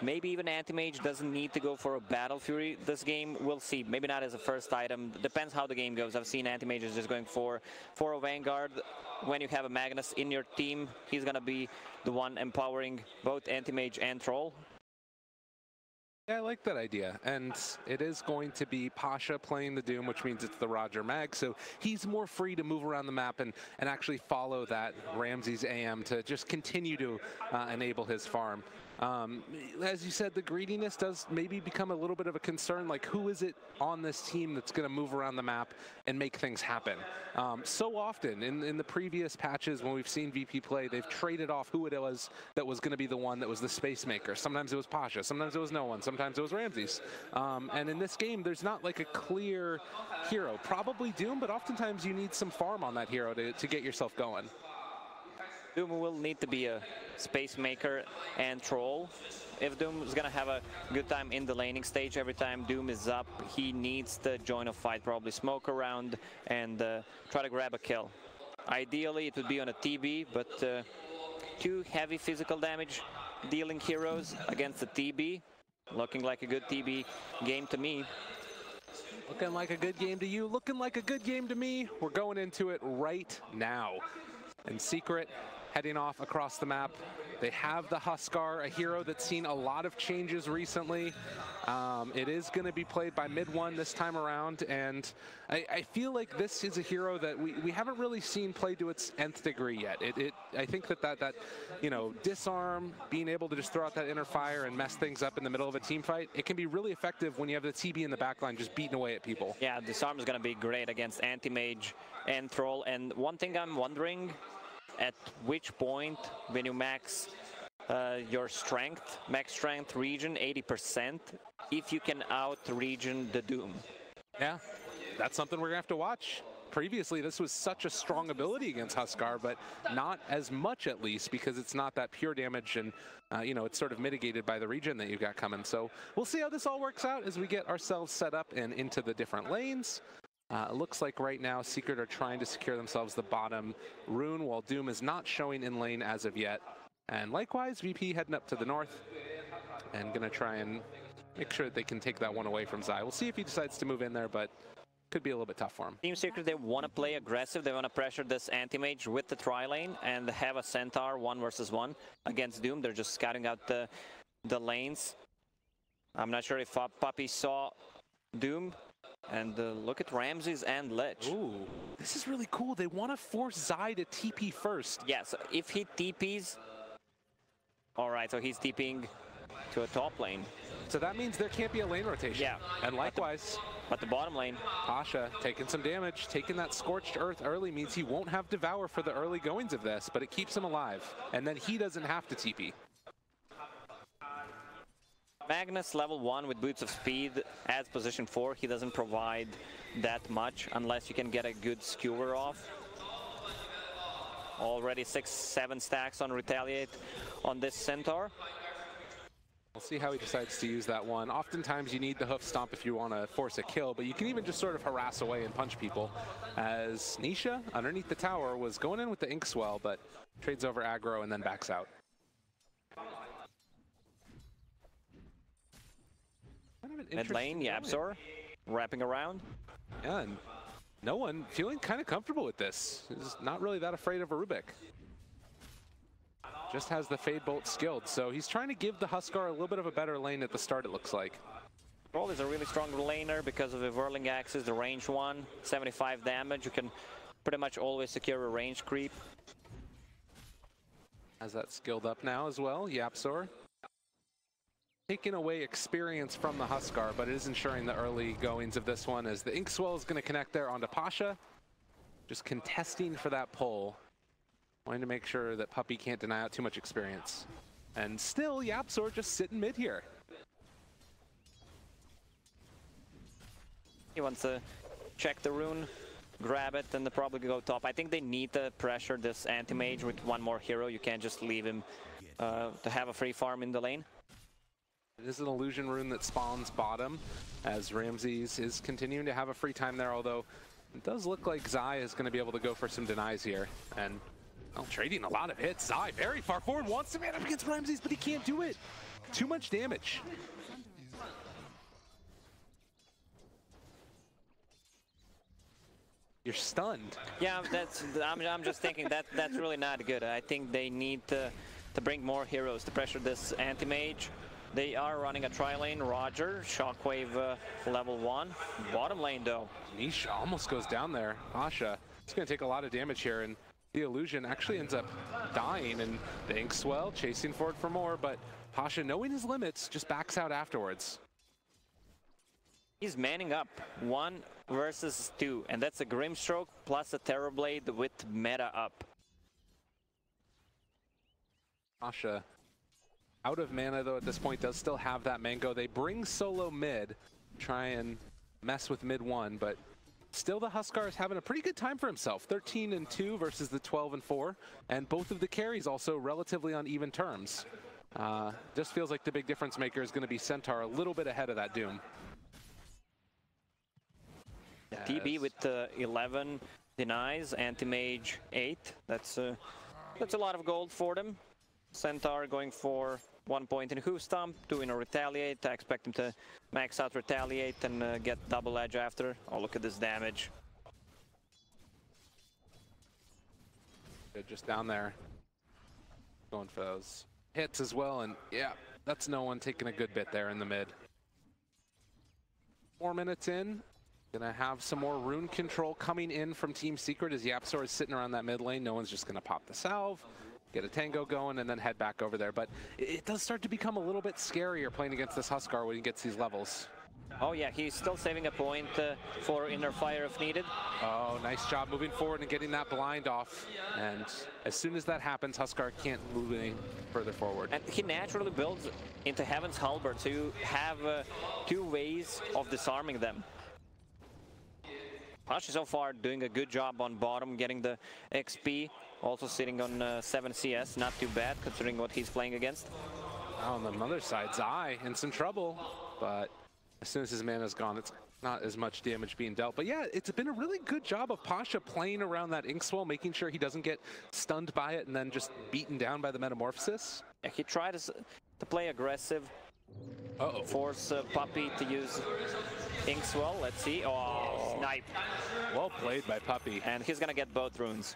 Maybe even Anti-Mage doesn't need to go for a Battle Fury this game. We'll see. Maybe not as a first item. Depends how the game goes. I've seen Anti-Mages just going for a Vanguard. When you have a Magnus in your team, he's going to be the one empowering both Anti-Mage and Troll. Yeah, I like that idea, and it is going to be Pasha playing the Doom, which means it's the Roger Mag, so he's more free to move around the map and actually follow that Ramses AM to just continue to enable his farm. As you said, the greediness does maybe become a little bit of a concern, like who is it on this team that's going to move around the map and make things happen? So often in the previous patches when we've seen VP play, they've traded off who it was that was going to be the one that was the space maker. Sometimes it was Pasha, sometimes it was no one, sometimes it was Ramses. And in this game, there's not like a clear hero. Probably Doom, but oftentimes you need some farm on that hero to get yourself going. Doom will need to be a space maker and Troll. If Doom is gonna have a good time in the laning stage, every time Doom is up, he needs to join a fight, probably smoke around and try to grab a kill. Ideally, it would be on a TB, but two heavy physical damage dealing heroes against the TB. Looking like a good TB game to me. Looking like a good game to you, looking like a good game to me. We're going into it right now. In secret, heading off across the map. They have the Huskar, a hero that's seen a lot of changes recently. It is going to be played by mid one this time around, and I feel like this is a hero that we haven't really seen played to its nth degree yet. I think that you know, disarm, being able to just throw out that inner fire and mess things up in the middle of a team fight, it can be really effective when you have the TB in the backline just beating away at people. Yeah, disarm is going to be great against Anti-Mage and Troll, and one thing I'm wondering, at which point when you max your strength, max strength region 80%, if you can out region the Doom. Yeah, that's something we're gonna have to watch. Previously, this was such a strong ability against Huskar, but not as much at least, because it's not that pure damage, and you know, it's sort of mitigated by the regen that you've got coming. So we'll see how this all works out as we get ourselves set up and into the different lanes. It looks like right now Secret are trying to secure themselves the bottom rune, while Doom is not showing in lane as of yet. And likewise, VP heading up to the north and gonna try and make sure that they can take that one away from Zai. We'll see if he decides to move in there, but could be a little bit tough for him. Team Secret, they want to play aggressive. They want to pressure this Anti-Mage with the tri-lane and have a Centaur 1 versus 1 against Doom. They're just scouting out the lanes. I'm not sure if Puppey saw Doom. And look at Ramses and Lich. Ooh, this is really cool. They want to force Zai to TP first. Yeah, so if he TPs... Alright, so he's TPing to a top lane. So that means there can't be a lane rotation. Yeah. And likewise... But the bottom lane... Pasha taking some damage. Taking that Scorched Earth early means he won't have Devour for the early goings of this, but it keeps him alive. And then he doesn't have to TP. Magnus level 1 with Boots of Speed as position 4. He doesn't provide that much unless you can get a good skewer off. Already 6-7 stacks on Retaliate on this Centaur. We'll see how he decides to use that one. Oftentimes you need the hoof stomp if you want to force a kill, but you can even just sort of harass away and punch people. As Nisha, underneath the tower, was going in with the Inkswell, but trades over aggro and then backs out. Mid lane, YapzOr wrapping around. Yeah, and no one feeling kind of comfortable with this. He's not really that afraid of a Rubik. Just has the Fade Bolt skilled, so he's trying to give the Huskar a little bit of a better lane at the start, it looks like. Troll is a really strong laner because of the Whirling Axes, the range 1, 75 damage. You can pretty much always secure a range creep. Has that skilled up now as well, YapzOr. Taking away experience from the Huskar, but it is ensuring the early goings of this one as the Inkswell is going to connect there onto Pasha. Just contesting for that pull. Wanting to make sure that Puppey can't deny out too much experience. And still, YapzOr just sitting mid here. He wants to check the rune, grab it, and probably go top. I think they need to pressure this Anti-Mage with one more hero. You can't just leave him to have a free farm in the lane. It is an illusion rune that spawns bottom, as Ramses is continuing to have a free time there, although it does look like Zai is going to be able to go for some denies here. And well, trading a lot of hits. Zai very far forward, wants to man up against Ramses, but he can't do it. Too much damage. You're stunned. Yeah, I'm just thinking that's really not good. I think they need to bring more heroes to pressure this anti-mage. They are running a tri-lane. Roger, Shockwave level 1. Bottom lane though. Nisha almost goes down there. Pasha, it's going to take a lot of damage here, and the illusion actually ends up dying, and the Inkswell chasing for it for more, but Pasha, knowing his limits, just backs out afterwards. He's manning up 1 versus 2, and that's a Grimstroke plus a Terrorblade with meta up. Pasha, out of mana though at this point, does still have that mango. They bring solo mid, try and mess with mid 1, but still the Huskar is having a pretty good time for himself. 13-2 versus the 12-4, and both of the carries also relatively on even terms. Just feels like the big difference maker is going to be Centaur, a little bit ahead of that Doom. Yes. TB with 11 denies, anti-mage 8. That's a lot of gold for them. Centaur going for 1 point in Hoof Stomp, doing a retaliate. I expect him to max out retaliate and get double edge after. Oh, look at this damage. Good, just down there. Going for those hits as well, and yeah, that's no one taking a good bit there in the mid. 4 minutes in. Gonna have some more rune control coming in from Team Secret as YapzOr is sitting around that mid lane. No one's just gonna pop the salve, get a tango going, and then head back over there. But it does start to become a little bit scarier playing against this Huskar when he gets these levels. Oh yeah, he's still saving a point for Inner Fire if needed. Oh, nice job moving forward and getting that blind off. And as soon as that happens, Huskar can't move any further forward. And he naturally builds into Heaven's Halberd, so you have 2 ways of disarming them. Pasha so far doing a good job on bottom, getting the XP, also sitting on 7 CS, not too bad considering what he's playing against. On the other side, Zai in some trouble, but as soon as his mana's gone, it's not as much damage being dealt. But yeah, it's been a really good job of Pasha playing around that Inkswell, making sure he doesn't get stunned by it and then just beaten down by the Metamorphosis. Yeah, he tried to play aggressive. Force Puppey to use Inkswell. Let's see. Oh, snipe. Well played by Puppey. And he's going to get both runes.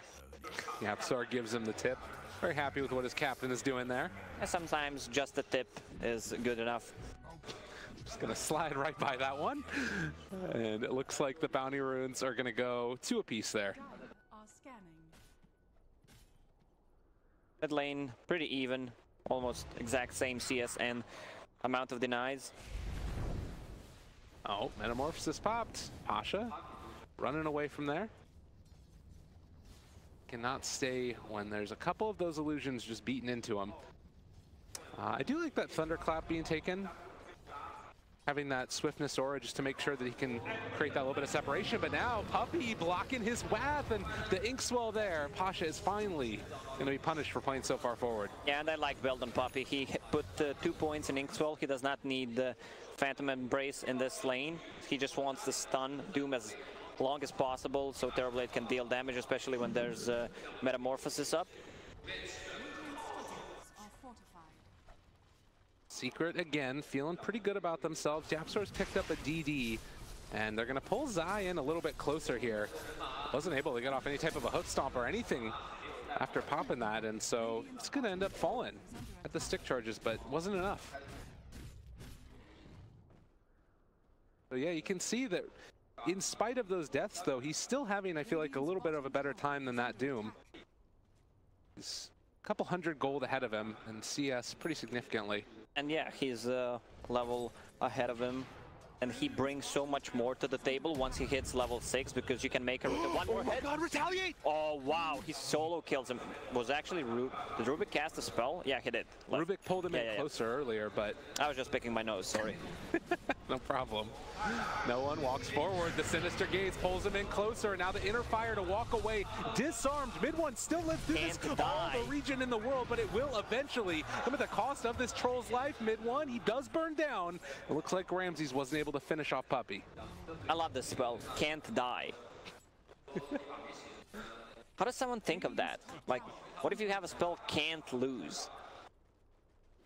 YapzOr gives him the tip. Very happy with what his captain is doing there. And sometimes just the tip is good enough. Just going to slide right by that one. And it looks like the bounty runes are going to go 2 apiece there. Mid lane, pretty even. Almost exact same CS and amount of denies. Oh, Metamorphosis popped. Pasha running away from there. Cannot stay when there's a couple of those illusions just beaten into him. I do like that Thunderclap being taken. Having that Swiftness aura just to make sure that he can create that little bit of separation. But now Puppey blocking his Wath and the Inkswell there. Pasha is finally going to be punished for playing so far forward. Yeah, and I like build on Puppey. He put 2 points in Inkswell. He does not need the Phantom Embrace in this lane. He just wants to stun Doom as long as possible so Terrorblade can deal damage, especially when there's Metamorphosis up. Secret, again, feeling pretty good about themselves. YapzOr's picked up a DD, and they're going to pull Zai in a little bit closer here. Wasn't able to get off any type of a hook stomp or anything after popping that, and so it's going to end up falling at the stick charges, but wasn't enough. So yeah, you can see that in spite of those deaths, though, he's still having, I feel like, a little bit of a better time than that Doom. He's a couple hundred gold ahead of him, and CS pretty significantly. And yeah, he's a level ahead of him, and he brings so much more to the table once he hits level 6, because you can make a one more hit. Oh my god, retaliate! Oh wow, he solo kills him. Was actually did Rubik cast a spell? Yeah, he did. Rubik pulled him in closer earlier, but I was just picking my nose, sorry. No problem. No one walks forward. The Sinister Gaze pulls him in closer, and now the Inner Fire to walk away. Disarmed. Mid one still lives through this all the region in the world, but it will eventually come at the cost of this troll's life. Mid one, he does burn down. It looks like Ramses wasn't able to finish off Puppey. I love this spell. Can't die. How does someone think of that? Like, what if you have a spell can't lose?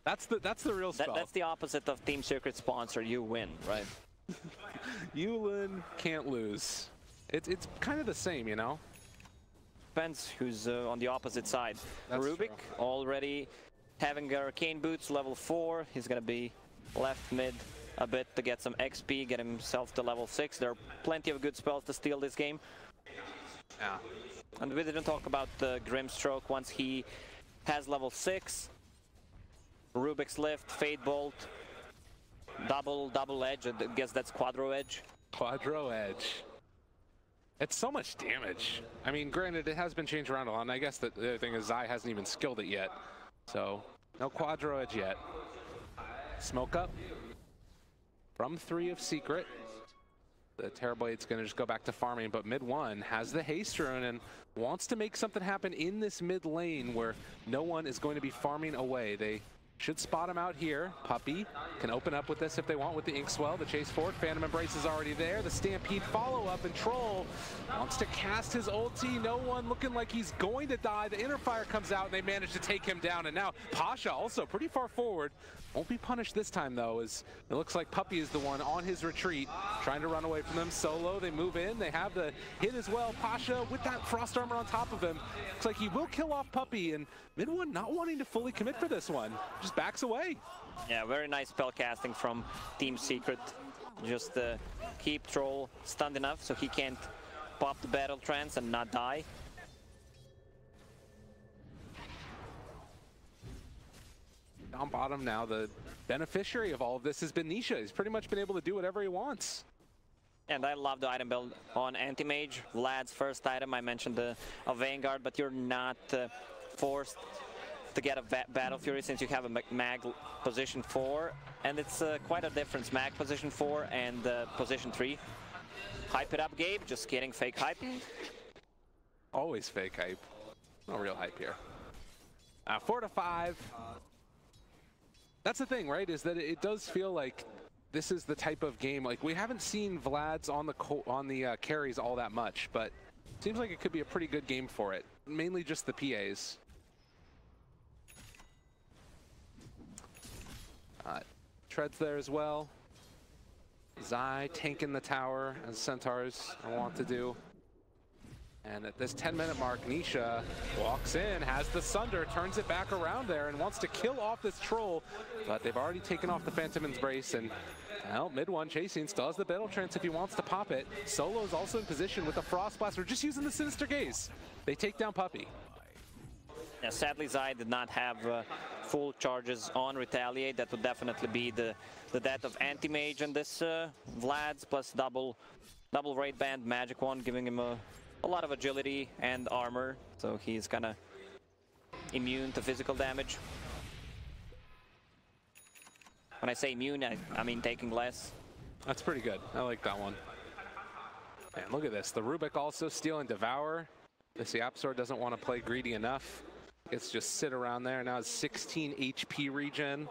That's the real spell. That's the opposite of Team Secret sponsor. You win, right? Yulin can't lose. It's kind of the same, you know? Depends who's on the opposite side. That's Rubik true. already having Arcane Boots level 4. He's going to be left mid a bit to get some XP, get himself to level 6. There are plenty of good spells to steal this game. Yeah. And we didn't talk about the Grimstroke once he has level 6. Rubik's Lift, Fade Bolt, double edge. I guess that's Quadro Edge. Quadro Edge. It's so much damage. I mean, granted, it has been changed around a lot, and I guess that the other thing is Zai hasn't even skilled it yet. So, no Quadro Edge yet. Smoke up from 3 of Secret. The Terrorblade's going to just go back to farming, but mid 1 has the haste rune and wants to make something happen in this mid lane where no one is going to be farming away. They should spot him out here. Puppey can open up with this if they want with the Inkswell. The chase forward, Phantom Embrace is already there. The Stampede follow-up, and Troll wants to cast his ulti. No one looking like he's going to die. The Inner Fire comes out, and they manage to take him down. And now Pasha also pretty far forward. Won't be punished this time, though, as it looks like Puppey is the one on his retreat, trying to run away from them. Solo, they move in. They have the hit as well. Pasha with that Frost Armor on top of him. Looks like he will kill off Puppey, and mid 1 not wanting to fully commit for this one. Just backs away. Yeah, very nice spell casting from Team Secret. Just keep Troll stunned enough so he can't pop the Battle Trance and not die. Down bottom now, the beneficiary of all of this has been Nisha. He's pretty much been able to do whatever he wants. And I love the item build on Anti-Mage. Vlad's first item, I mentioned a Vanguard, but you're not forced to get a Battle Fury since you have a Mag position 4. And it's quite a difference, Mag position 4 and position 3. Hype it up, Gabe. Just kidding, fake hype. Always fake hype. No real hype here. 4 to 5. That's the thing, right? Is that it does feel like this is the type of game. Like, we haven't seen Vlad's on the carries all that much, but it seems like it could be a pretty good game for it. Mainly just the PAs. Treads there as well. Zai tanking the tower as Centaurs want to do. And at this 10-minute mark, Nisha walks in, has the Sunder, turns it back around there, and wants to kill off this Troll. But they've already taken off the Phantom Embrace, and well, mid 1 chasing, still has the Battle Trance if he wants to pop it. Solo is also in position with the Frost Blast. We're just using the Sinister Gaze. They take down Puppey. Yeah, sadly, Zai did not have full charges on Retaliate. That would definitely be the death of Anti-Mage, and this Vlad's plus double Raid Band Magic Wand, giving him a lot of agility and armor, so he's kind of immune to physical damage. When I say immune, I mean taking less. That's pretty good. I like that one. And look at this. The Rubik also stealing Devour. This YapzOr doesn't want to play greedy enough. It's just sit around there. Now it's 16 HP regen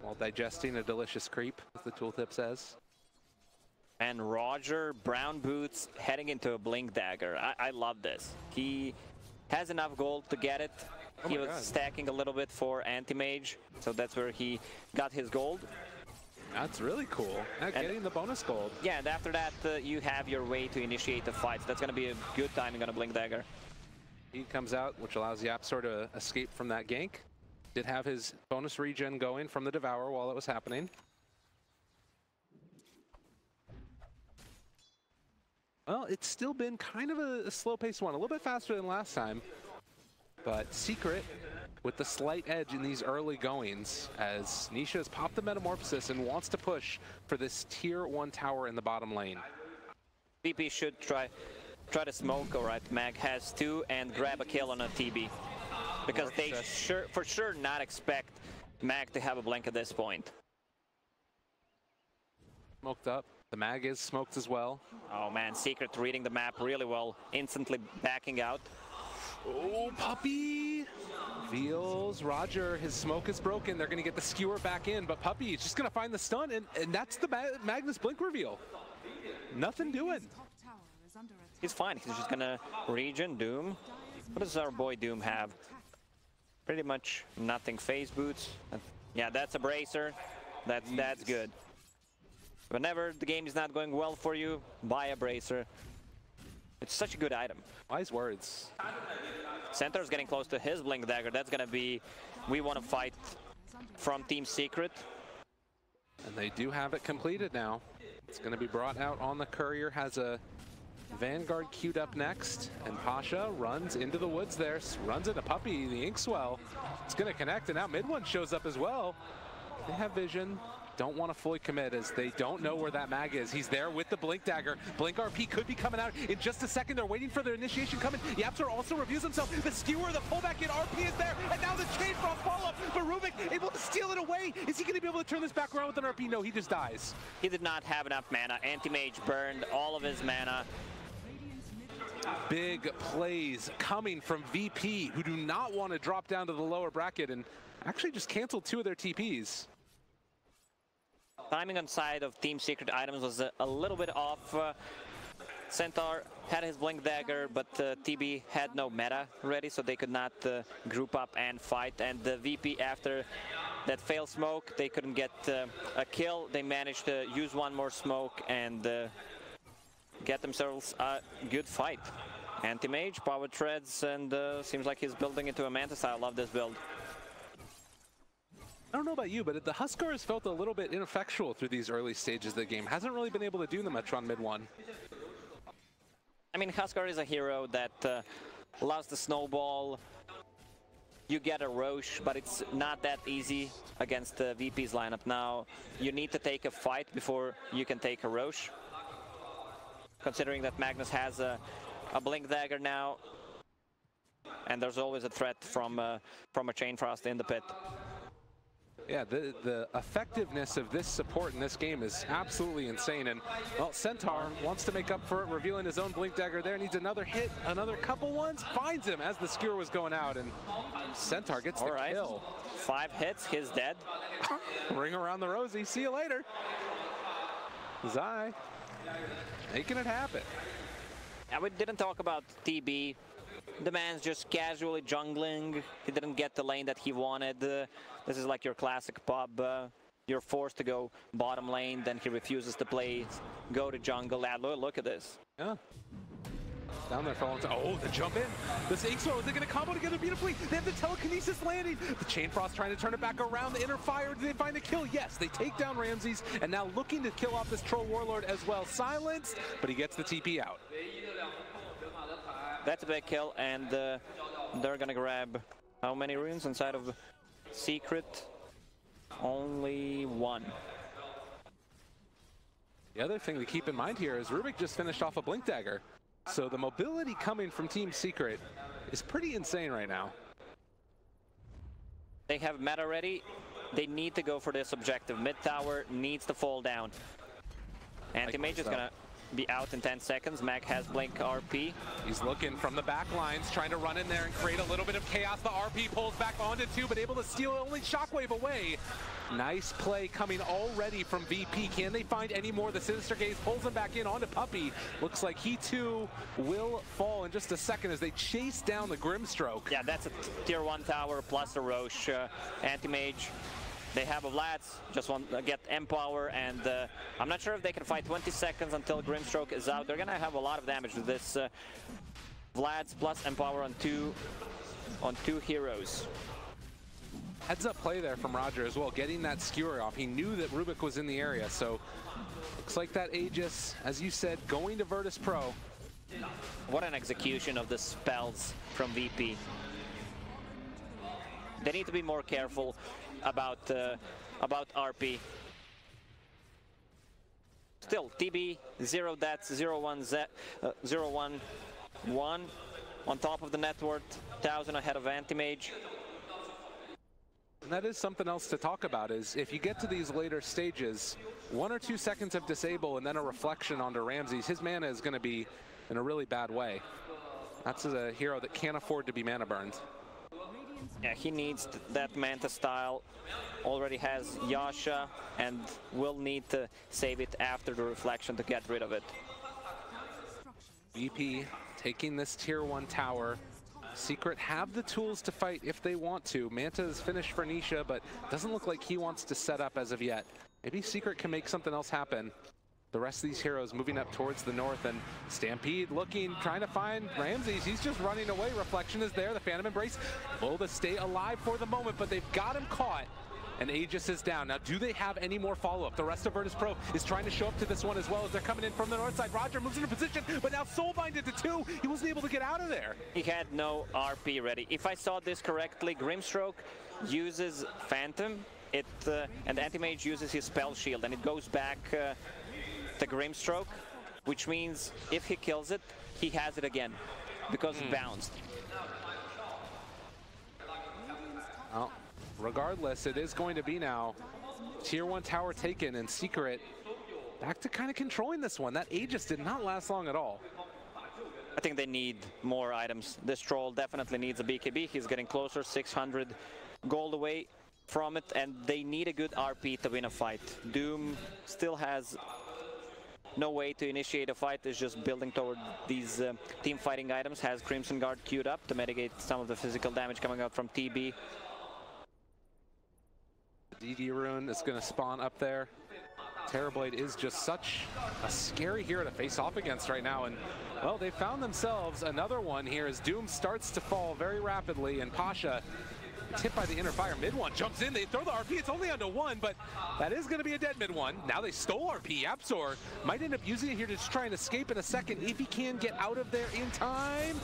while digesting a delicious creep, as the tooltip says. And Roger, Brown Boots, heading into a Blink Dagger. I love this. He has enough gold to get it. He was stacking a little bit for Anti-Mage, so that's where he got his gold. That's really cool. Getting the bonus gold. Yeah, and after that, you have your way to initiate the fight. So that's going to be a good timing on a Blink Dagger. He comes out, which allows YapzOr to escape from that gank. Did have his bonus regen going from the Devour while it was happening. Well, it's still been kind of a slow-paced one, a little bit faster than last time. But Secret with the slight edge in these early goings, as Nisha has popped the Metamorphosis and wants to push for this tier 1 tower in the bottom lane. TP should try to smoke, alright, Mag has 2, and grab a kill on a TB. Because they for sure not expect Mag to have a blink at this point. Smoked up. The Mag is smoked as well. Oh man, Secret reading the map really well, instantly backing out. Oh, Puppey feels Roger. His smoke is broken. They're going to get the skewer back in, but Puppey is just going to find the stun, and that's the Magnus Blink reveal. Nothing doing. He's fine. He's just going to regen Doom. What does our boy Doom have? Pretty much nothing. Phase boots. Yeah, that's a bracer. That's good. Whenever the game is not going well for you, buy a bracer. It's such a good item. Wise words. Center's getting close to his Blink Dagger. That's gonna be, we want to fight from Team Secret. And they do have it completed now. It's going to be brought out on the courier, has a Vanguard queued up next, and Pasha runs into the woods there, runs into Puppey, the Inkswell. It's going to connect, and now mid one shows up as well. They have vision, don't want to fully commit as they don't know where that mag is. He's there with the Blink Dagger. Blink RP could be coming out in just a second. They're waiting for their initiation coming. YapzOr also reviews himself. The skewer, the pullback in, RP is there, and now the chain frost follow-up, but Rubik able to steal it away. Is he going to be able to turn this back around with an RP? No, he just dies. He did not have enough mana. Anti-Mage burned all of his mana. Big plays coming from VP, who do not want to drop down to the lower bracket and actually just canceled 2 of their TPs. Timing on side of Team Secret items was a little bit off. Centaur had his Blink Dagger, but TB had no meta ready, so they could not group up and fight. And the VP, after that failed smoke, they couldn't get a kill. They managed to use one more smoke and get themselves a good fight. Anti-Mage, power treads, and seems like he's building into a Mantis. I love this build. I don't know about you, but the Huskar has felt a little bit ineffectual through these early stages of the game. Hasn't really been able to do much on mid one. I mean, Huskar is a hero that loves the snowball. You get a Roche, but it's not that easy against the VP's lineup. Now, you need to take a fight before you can take a Roche. Considering that Magnus has a Blink Dagger now, and there's always a threat from a Chain Frost in the pit. Yeah, the effectiveness of this support in this game is absolutely insane. And, well, Centaur wants to make up for it, revealing his own Blink Dagger there. Needs another hit, another couple ones. Finds him as the skewer was going out, and Centaur gets the kill. 5 hits, he's dead. Ring around the rosy. See you later. Zai making it happen. Yeah, we didn't talk about TB. The man's just casually jungling. He didn't get the lane that he wanted. This is like your classic pub. You're forced to go bottom lane, then he refuses to play. Go to jungle. Look at this. Yeah. Down there for a long time. Oh, the jump in. This Inkswell, is they going to combo together beautifully? They have the telekinesis landing. The Chain Frost trying to turn it back around. The inner fire, do they find a kill? Yes, they take down Ramses, and now looking to kill off this Troll Warlord as well. Silenced, but he gets the TP out. That's a big kill, and they're gonna grab how many runes inside of Secret? Only 1. The other thing to keep in mind here is Rubik just finished off a Blink Dagger. So the mobility coming from Team Secret is pretty insane right now. They have meta ready. They need to go for this objective. Mid tower needs to fall down. Anti-Mage is gonna be out in 10 seconds. Mac has Blink RP. He's looking from the back lines, trying to run in there and create a little bit of chaos. The RP pulls back onto 2, but able to steal only Shockwave away. Nice play coming already from VP. Can they find any more? The Sinister Gaze pulls him back in onto Puppey. Looks like he too will fall in just a second as they chase down the Grimstroke. Yeah, that's a tier 1 tower plus a Roche. Anti-Mage. They have a Vlad's, just want to get Empower, and I'm not sure if they can fight 20 seconds until Grimstroke is out. They're gonna have a lot of damage with this Vlad's plus Empower on two heroes. Heads up play there from Roger as well, getting that skewer off. He knew that Rubik was in the area, so looks like that Aegis, as you said, going to Virtus Pro. What an execution of the spells from VP. They need to be more careful about RP. Still, TB, 0 deaths, 0-1, 0-1-1 on top of the net worth, 1,000 ahead of Anti-Mage. And that is something else to talk about, is if you get to these later stages, 1 or 2 seconds of disable and then a reflection onto Ramses, his mana is going to be in a really bad way. That's a hero that can't afford to be mana burned. Yeah, he needs that Manta style. Already has Yasha and will need to save it after the reflection to get rid of it. VP taking this tier 1 tower, Secret have the tools to fight if they want to. Manta is finished for Nisha, but doesn't look like he wants to set up as of yet. Maybe Secret can make something else happen. The rest of these heroes moving up towards the north, and Stampede looking, trying to find Ramses. He's just running away. Reflection is there. The Phantom Embrace will to stay alive for the moment, but they've got him caught. And Aegis is down. Now, do they have any more follow-up? The rest of Virtus.pro is trying to show up to this one as well as they're coming in from the north side. Roger moves into position, but now Soulbind into 2. He wasn't able to get out of there. He had no RP ready. If I saw this correctly, Grimstroke uses Phantom, and Anti-Mage uses his Spell Shield, and it goes back to Grimstroke, which means if he kills it, he has it again, because it bounced. Oh. Regardless, it is going to be now Tier 1 tower taken, and Secret back to kind of controlling this one. That Aegis did not last long at all. I think they need more items. This troll definitely needs a BKB. He's getting closer, 600 gold away from it, and they need a good RP to win a fight. Doom still has no way to initiate a fight, is just building toward these team fighting items. Has Crimson Guard queued up to mitigate some of the physical damage coming out from TB. DD Rune is going to spawn up there. Terrorblade is just such a scary hero to face off against right now, and well, they found themselves another one here as Doom starts to fall very rapidly, and Pasha, tipped by the inner fire, mid one jumps in, they throw the RP, it's only onto 1, but that is going to be a dead mid one. Now they stole RP, YapzOr might end up using it here to just try and escape in a second if he can get out of there in time.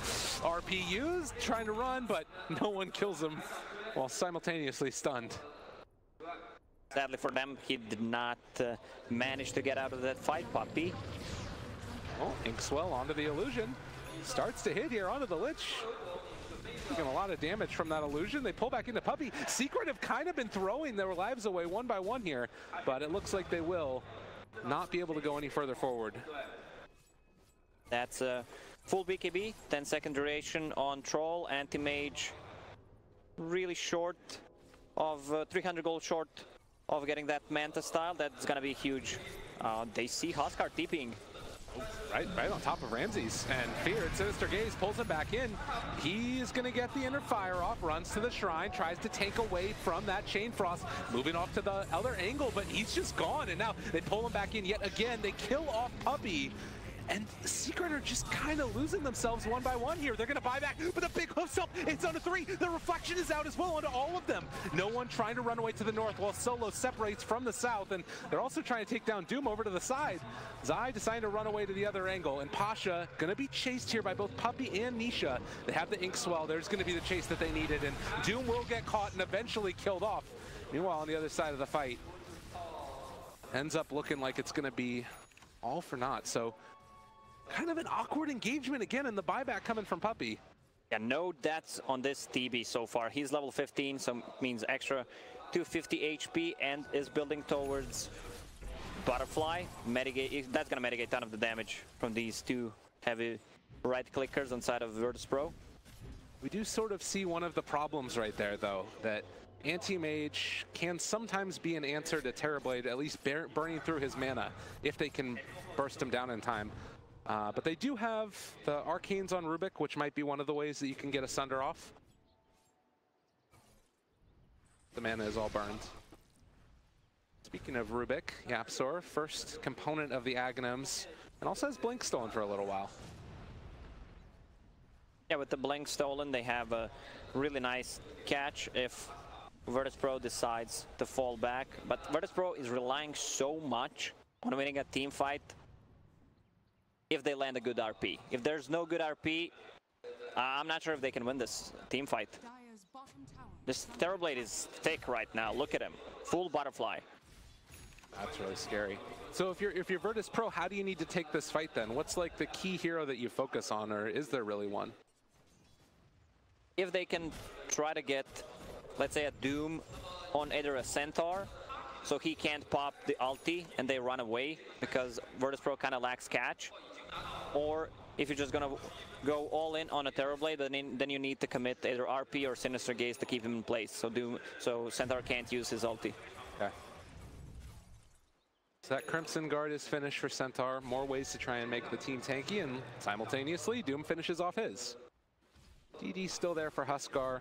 RP used, trying to run, but no one kills him while simultaneously stunned. Sadly for them, he did not manage to get out of that fight, Puppey. Oh, Inkswell onto the illusion. Starts to hit here onto the Lich. Taking a lot of damage from that illusion. They pull back into Puppey. Secret have kind of been throwing their lives away one by one here, but it looks like they will not be able to go any further forward. That's a full BKB, 10-second duration on Troll. Anti-Mage really short of 300 gold short of getting that Manta style. That's gonna be huge. They see Huskar TPing. Right on top of Ramses, and Feared, Sinister Gaze pulls him back in. He's gonna get the inner fire off, runs to the shrine, tries to take away from that Chain Frost, moving off to the other angle, but he's just gone, and now they pull him back in yet again. They kill off Puppey, and Secret are just kind of losing themselves one by one here. They're gonna buy back, but the big hoof up, it's onto 3. The reflection is out as well onto all of them. No one trying to run away to the north while Solo separates from the south, and they're also trying to take down Doom over to the side. Zai deciding to run away to the other angle, and Pasha gonna be chased here by both Puppey and Nisha. They have the Inkswell. There's gonna be the chase that they needed, and Doom will get caught and eventually killed off. Meanwhile, on the other side of the fight, ends up looking like it's gonna be all for naught. So kind of an awkward engagement again, and the buyback coming from Puppey. Yeah, no deaths on this TB so far. He's level 15, so means extra 250 HP, and is building towards Butterfly. That's gonna mitigate a ton of the damage from these two heavy right clickers on side of Virtus.pro. We do sort of see one of the problems right there, though, that Anti-Mage can sometimes be an answer to Terrorblade, at least burning through his mana, if they can burst him down in time. But they do have the Arcanes on Rubik, which might be one of the ways that you can get a Sunder off. The mana is all burned. Speaking of Rubik, YapzOr, first component of the Aghanims, and also has Blink stolen for a little while. Yeah, with the Blink stolen, they have a really nice catch if Virtus.pro decides to fall back. But Virtus.pro is relying so much on winning a team fight if they land a good RP. If there's no good RP, I'm not sure if they can win this team fight. This Terrorblade is thick right now. Look at him. Full Butterfly. That's really scary. So if you're Virtus.pro, how do you need to take this fight then? What's like the key hero that you focus on, or is there really one? If they can try to get, let's say, a Doom on either a Centaur, so he can't pop the ulti and they run away because Virtus.pro kind of lacks catch, or if you're just gonna go all in on a Terrorblade, then you need to commit either RP or Sinister Gaze to keep him in place. So Centaur can't use his ulti. Okay. So that Crimson Guard is finished for Centaur. More ways to try and make the team tanky, and simultaneously Doom finishes off his. DD still there for Huskar.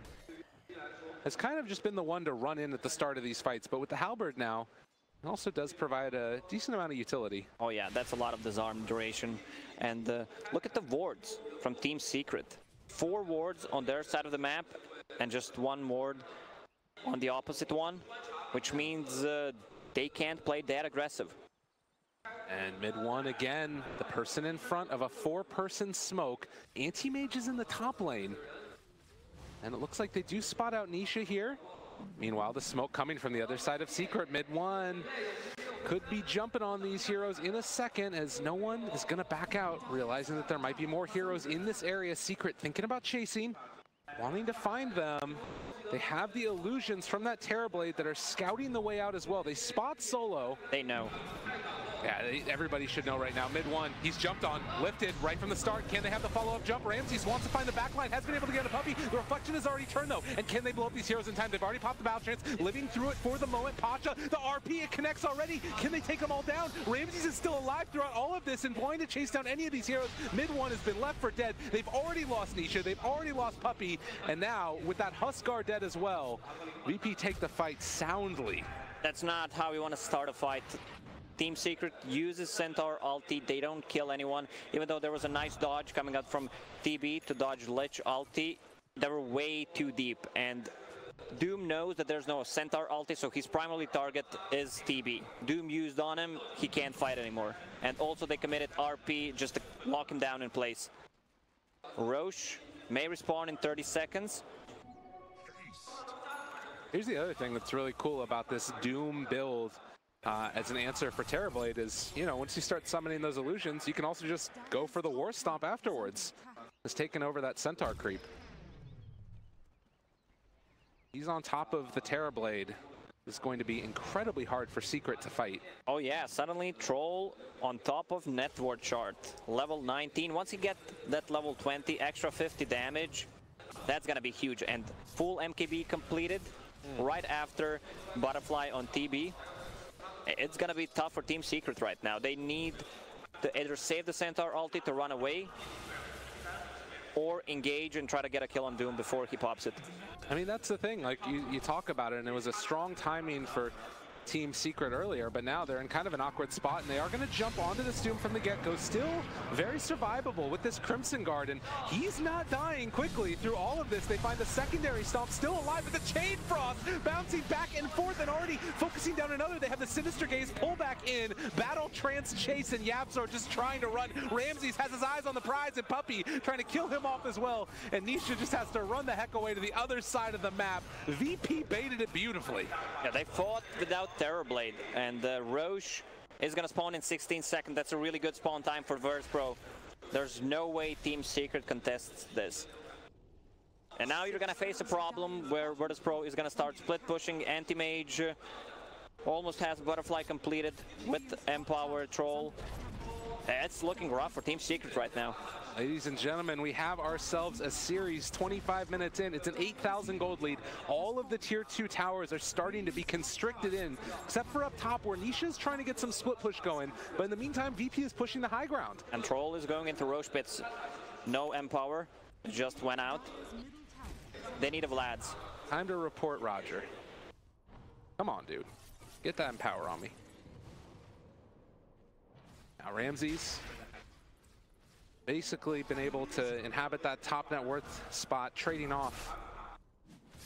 Has kind of just been the one to run in at the start of these fights, but with the halberd now, it also does provide a decent amount of utility. Oh yeah, that's a lot of disarm duration. And look at the wards from Team Secret. 4 wards on their side of the map and just 1 ward on the opposite one, which means they can't play that aggressive. And mid one again, the person in front of a 4-person smoke. Anti-Mage is in the top lane. And it looks like they do spot out Nisha here. Meanwhile, the smoke coming from the other side of Secret. Mid one could be jumping on these heroes in a second, as no one is going to back out, realizing that there might be more heroes in this area. Secret thinking about chasing, wanting to find them. They have the illusions from that Terrorblade that are scouting the way out as well. They spot Solo. They know. Yeah, everybody should know right now. Mid one, he's jumped on, lifted right from the start. Can they have the follow-up jump? Ramses wants to find the backline, has been able to get a Puppey. The reflection has already turned though. And can they blow up these heroes in time? They've already popped the battle chance, living through it for the moment. Pasha, the RP, it connects already. Can they take them all down? Ramses is still alive throughout all of this and going to chase down any of these heroes. Mid one has been left for dead. They've already lost Nisha, they've already lost Puppey. And now, with that Huskar dead as well, VP take the fight soundly. That's not how we want to start a fight. Team Secret uses Centaur ulti, they don't kill anyone, even though there was a nice dodge coming out from TB to dodge Lich ulti. They were way too deep, and Doom knows that there's no Centaur ulti, so his primary target is TB. Doom used on him, he can't fight anymore. And also they committed RP just to lock him down in place. Roche may respawn in 30 seconds. Here's the other thing that's really cool about this Doom build. As an answer for Terrorblade is, you know, once you start summoning those illusions, you can also just go for the War Stomp afterwards. It's taken over that Centaur creep. He's on top of the Terrorblade. It's going to be incredibly hard for Secret to fight. Oh yeah, suddenly Troll on top of Network Chart. Level 19, once you get that level 20, extra 50 damage, that's gonna be huge. And full MKB completed right after Butterfly on TB. It's gonna be tough for Team Secret right now. They need to either save the Centaur ulti to run away or engage and try to get a kill on Doom before he pops it. I mean, that's the thing. Like, you talk about it, and it was a strong timing for Team Secret earlier, but now they're in kind of an awkward spot, and they are going to jump onto this Doom from the get-go. Still very survivable with this Crimson Guard, and he's not dying quickly through all of this. They find the secondary stomp still alive with the Chain Frost bouncing back and forth and already focusing down another. They have the Sinister Gaze pull back in. Battle Trance Chase, and YapzOr just trying to run. Ramses has his eyes on the prize, and Puppey trying to kill him off as well, and Nisha just has to run the heck away to the other side of the map. VP baited it beautifully. Yeah, they fought without Terrorblade, and Roche is gonna spawn in 16 seconds. That's a really good spawn time for Verse Pro. There's no way Team Secret contests this. And now you're gonna face a problem where Virtus Pro is gonna start split pushing. Anti-Mage almost has Butterfly completed with Empower Troll. It's looking rough for Team Secret right now. Ladies and gentlemen, we have ourselves a series 25 minutes in. It's an 8,000 gold lead. All of the tier 2 towers are starting to be constricted in, except for up top where Nisha's trying to get some split push going. But in the meantime, VP is pushing the high ground. And Troll is going into Roche pits. No Empower, just went out. They need a Vlad's. Time to report Roger. Come on, dude. Get that Empower on me. Now Ramses basically been able to inhabit that top net worth spot, trading off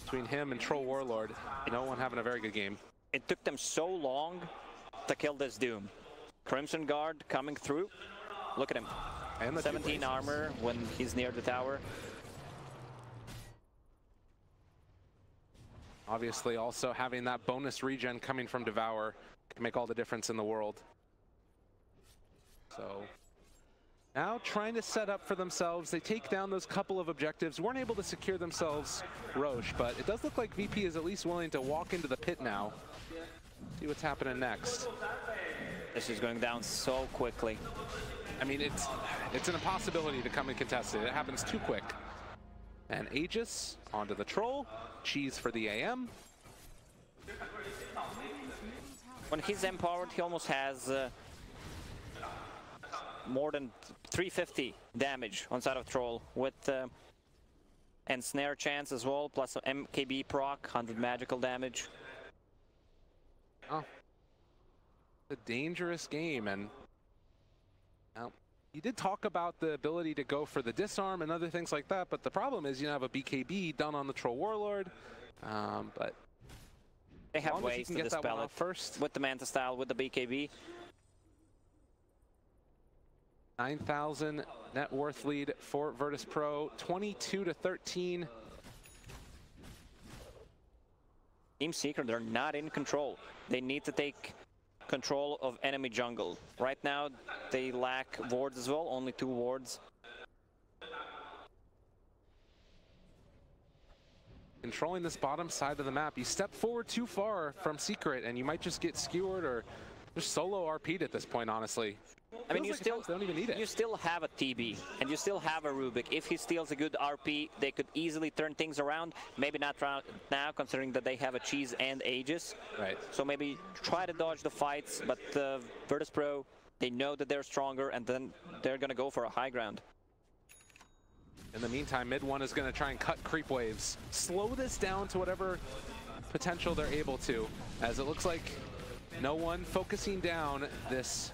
between him and Troll Warlord. No one having a very good game. It took them so long to kill this Doom. Crimson Guard coming through. Look at him. And 17 armor when he's near the tower. Obviously also having that bonus regen coming from Devour can make all the difference in the world. So now trying to set up for themselves. They take down those couple of objectives. Weren't able to secure themselves Roche, but it does look like VP is at least willing to walk into the pit now. See what's happening next. This is going down so quickly. I mean, it's an impossibility to come and contest it. It happens too quick. And Aegis onto the Troll. Cheese for the AM. When he's empowered, he almost has more than 350 damage on side of Troll with and snare chance as well, plus MKB proc, 100 magical damage. Oh, a dangerous game, and well, you did talk about the ability to go for the disarm and other things like that, but the problem is you have a BKB done on the Troll Warlord, but they have ways to dispel it first with the Manta style, with the BKB. 9,000 net worth lead for Virtus Pro, 22-13. Team Secret, they're not in control. They need to take control of enemy jungle. Right now, they lack wards as well, only 2 wards. Controlling this bottom side of the map, you step forward too far from Secret and you might just get skewered or just solo RP'd at this point, honestly. I mean, you like still don't even need it. You still have a TB, and you still have a Rubik. If he steals a good RP, they could easily turn things around. Maybe not now, considering that they have a cheese and Aegis. Right. So maybe try to dodge the fights, but Virtus Pro, they know that they're stronger, and then they're going to go for a high ground. In the meantime, mid one is going to try and cut creep waves. Slow this down to whatever potential they're able to, as it looks like no one focusing down this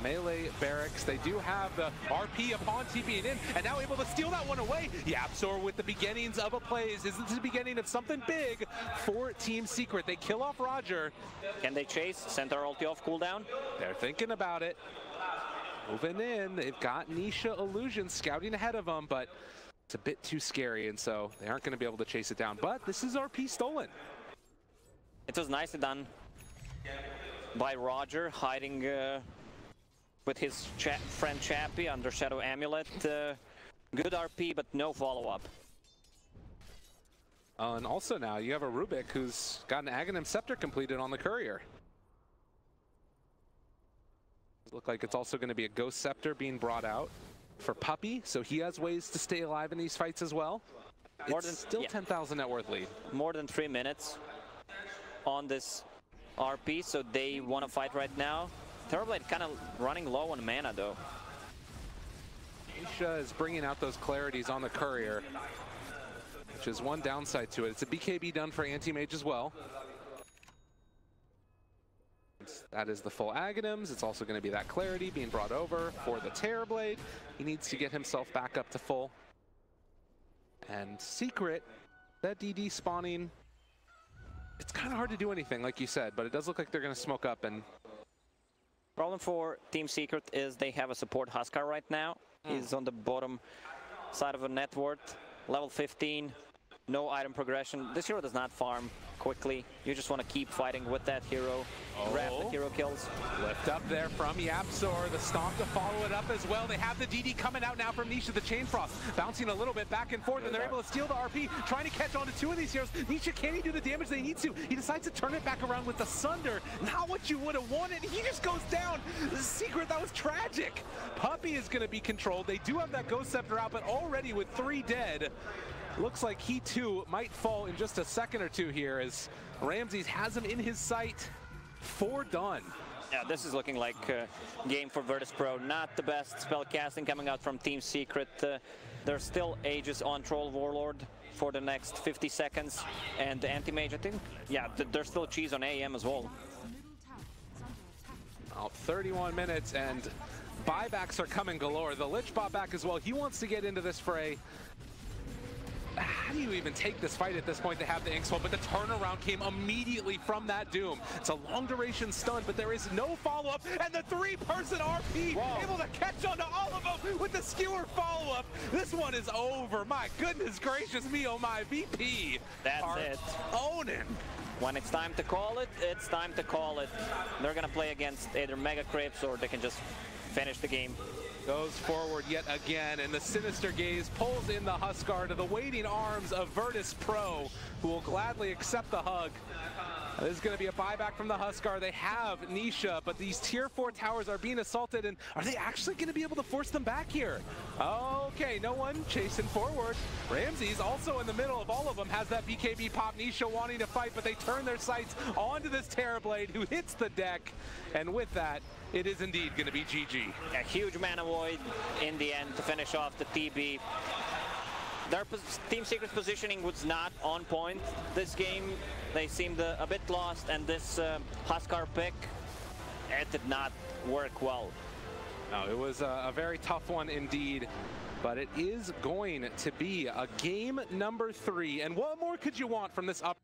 melee barracks. They do have the RP upon TPing in, and now able to steal that one away. YapzOr with the beginnings of a play. Is this the beginning of something big for Team Secret? They kill off Roger. Can they chase? Center ulti off cooldown? They're thinking about it. Moving in, they've got Nisha Illusion scouting ahead of them, but it's a bit too scary, and so they aren't going to be able to chase it down. But this is RP stolen. It was nicely done by Roger, hiding with his friend Chappie under Shadow Amulet. Good RP, but no follow-up. And also now you have a Rubik who's got an Aghanim Scepter completed on the Courier. Look like it's also going to be a Ghost Scepter being brought out for Puppey, so he has ways to stay alive in these fights as well. It's still 10,000 net worth lead. More than 3 minutes on this RP, so they want to fight right now. Terrorblade kind of running low on mana though. Nisha is bringing out those clarities on the Courier, which is one downside to it. It's a BKB done for Anti-Mage as well. That is the full Aghanims. It's also going to be that clarity being brought over for the Terrorblade. He needs to get himself back up to full. And Secret, that DD spawning, it's kind of hard to do anything, like you said, but it does look like they're going to smoke up. And problem for Team Secret is they have a support Huskar right now. He's on the bottom side of a net worth, level 15, no item progression. This hero does not farm quickly. You just want to keep fighting with that hero. Wrap the hero kills. Lift up there from YapzOr. The stomp to follow it up as well. They have the DD coming out now from Nisha. The Chain Frost bouncing a little bit back and forth, and they're able to steal the RP, trying to catch on to 2 of these heroes. Nisha, can he do the damage they need to? He decides to turn it back around with the Sunder. Not what you would have wanted. He just goes down. Secret, that was tragic. Puppey is going to be controlled. They do have that Ghost Scepter out, but already with 3 dead. Looks like he too might fall in just a second or 2 here as Ramses has him in his sight. 4 done. Yeah, this is looking like a game for Virtus Pro. Not the best spell casting coming out from Team Secret. There's still Aegis on Troll Warlord for the next 50 seconds. And the Anti-Mage, I think, yeah, there's still cheese on AM as well. 31 minutes and buybacks are coming galore. The Lich bought back as well. He wants to get into this fray. How do you even take this fight at this point? They have the Inkswell, but the turnaround came immediately from that Doom. It's a long duration stun, but there is no follow-up, and the 3-person RP able to catch onto all of them with the skewer follow-up. This one is over. My goodness gracious me, oh my, VP. That's it. Owning. When it's time to call it, it's time to call it. They're gonna play against either Mega Crips or they can just finish the game. Goes forward yet again, and the Sinister Gaze pulls in the Huskar to the waiting arms of Virtus Pro, who will gladly accept the hug. This is going to be a buyback from the Huskar. They have Nisha, but these tier 4 towers are being assaulted, and are they actually going to be able to force them back here? Okay, no one chasing forward. Ramses also in the middle of all of them has that BKB pop. Nisha wanting to fight, but they turn their sights onto this Terrorblade who hits the deck, and with that, it is indeed going to be GG. A huge mana void in the end to finish off the TB. their Team Secret's positioning was not on point this game. They seemed a bit lost, and this Huskar pick, it did not work well. No, it was a very tough one indeed, but it is going to be a game number 3. And what more could you want from this up?